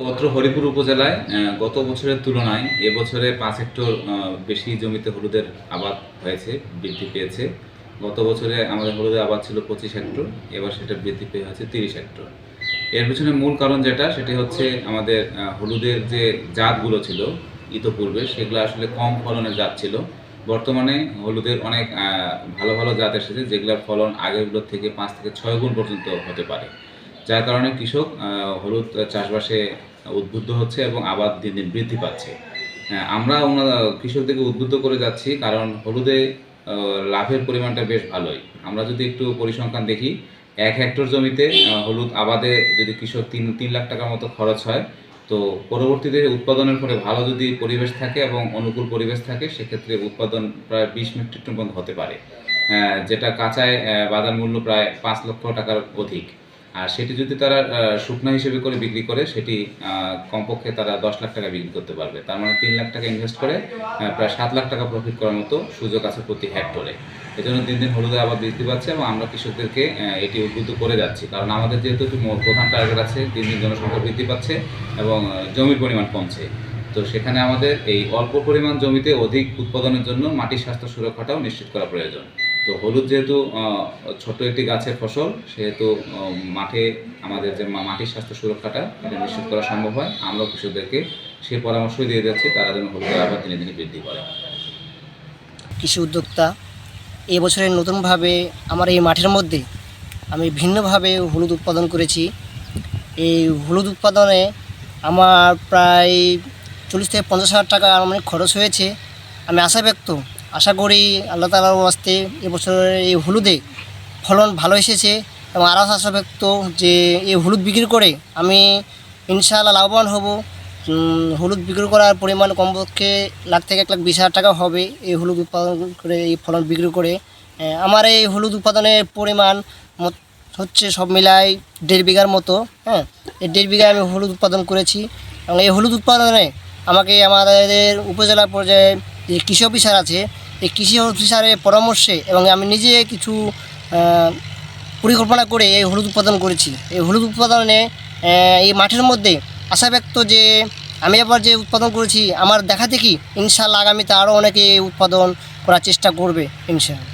অত্র হরিপুর উপজেলায় গত বছরের তুলনায় এবছরে 5 হেক্টর বেশি জমিতে হলুদের আবাদ হয়েছে, বৃদ্ধি পেয়েছে। গত বছরে আমাদের হলুদের আবাদ ছিল 25 হেক্টর, এবার সেটা বৃদ্ধি পেয়ে হচ্ছে 30 হেক্টর। এর পিছনে মূল কারণ যেটা, সেটি হচ্ছে আমাদের হলুদের যে জাতগুলো ছিল ইতোপূর্বে, সেগুলো আসলে কম ফলনের জাত ছিল। বর্তমানে হলুদের অনেক ভালো ভালো জাত এসেছে, যেগুলোর ফলন আগেরগুলোর থেকে 5 থেকে 6 গুণ পর্যন্ত হতে পারে। যার কারণে কৃষক হলুদ চাষবাসে উদ্বুদ্ধ হচ্ছে এবং আবাদ দিন দিন বৃদ্ধি পাচ্ছে। আমরা কৃষকদেরকে উদ্বুদ্ধ করে যাচ্ছি, কারণ হলুদে লাভের পরিমাণটা বেশ ভালোই। আমরা যদি একটু পরিসংখ্যান দেখি, 1 হেক্টর জমিতে হলুদ আবাদে যদি কৃষক 3 লাখ টাকার মতো খরচ হয়, তো পরবর্তীতে উৎপাদনের পরে ভালো যদি পরিবেশ থাকে এবং অনুকূল পরিবেশ থাকে, সেক্ষেত্রে উৎপাদন প্রায় 20 মেট্রিক টন পর্যন্ত হতে পারে, যেটা কাঁচায় বাজার মূল্য প্রায় 5 লক্ষ টাকার অধিক। আর সেটি যদি তারা শুকনা হিসেবে করে বিক্রি করে, সেটি কমপক্ষে তারা 10 লাখ টাকা বিক্রি করতে পারবে। তার মানে 3 লাখ টাকা ইনভেস্ট করে প্রায় 7 লাখ টাকা প্রফিট করার মতো সুযোগ আছে প্রতি হেক্টরে। এজন্য দিন দিন হলুদের আবাদ বৃদ্ধি পাচ্ছে এবং আমরা কৃষকদেরকে এটি উদ্বুদ্ধ করে যাচ্ছি, কারণ আমাদের যেহেতু একটি প্রধান টার্গেট আছে, দিন দিন জনসংখ্যা বৃদ্ধি পাচ্ছে এবং জমির পরিমাণ কমছে। তো সেখানে আমাদের এই অল্প পরিমাণ জমিতে অধিক উৎপাদনের জন্য মাটির স্বাস্থ্য সুরক্ষাটাও নিশ্চিত করা প্রয়োজন। তো হলুদ যেহেতু ছোট একটি গাছের ফসল, সেহেতু মাঠে আমাদের যে মাটির স্বাস্থ্য সুরক্ষাটা এটা নিশ্চিত করা সম্ভব হয়। আমরা কৃষকদেরকে সেই পরামর্শই দিয়ে যাচ্ছি, তারা যেন হলুদের আবাদ দিনে দিনে বৃদ্ধি করে। কৃষি উদ্যোক্তা এবছরে নতুনভাবে আমার এই মাঠের মধ্যে আমি ভিন্নভাবে হলুদ উৎপাদন করেছি। এই হলুদ উৎপাদনে আমার প্রায় 40 থেকে 50 হাজার টাকা আমার খরচ হয়েছে। আমি আশা করি আল্লাহ তাআলার ওয়াস্তে এবছরের এই হলুদে ফলন ভালো এসেছে এবং আরও আশা ব্যক্ত যে এই হলুদ বিক্রি করে আমি ইনশাআল্লাহ লাভবান হব। হলুদ বিক্রি করার পরিমাণ কমপক্ষে 1 লাখ থেকে 1,20,000 টাকা হবে এই হলুদ উৎপাদন করে, এই ফলন বিক্রি করে। আমার এই হলুদ উৎপাদনের পরিমাণ হচ্ছে সব মিলাই 1.5 বিঘার মতো। এই 1.5 বিঘায় আমি হলুদ উৎপাদন করেছি এবং এই হলুদ উৎপাদনে আমাকে আমাদের উপজেলা পর্যায়ে যে কৃষি অফিসার আছে, এই কৃষি অফিসারের পরামর্শে এবং আমি নিজে কিছু পরিকল্পনা করে এই হলুদ উৎপাদন করেছি। এই হলুদ উৎপাদনে এই মাঠের মধ্যে আশা ব্যক্ত যে আমি এবার যে উৎপাদন করেছি, আমার দেখা দেখি ইনশাআল্লাহ আগামীতে আরও অনেকে উৎপাদন করার চেষ্টা করবে ইনশাআল্লাহ।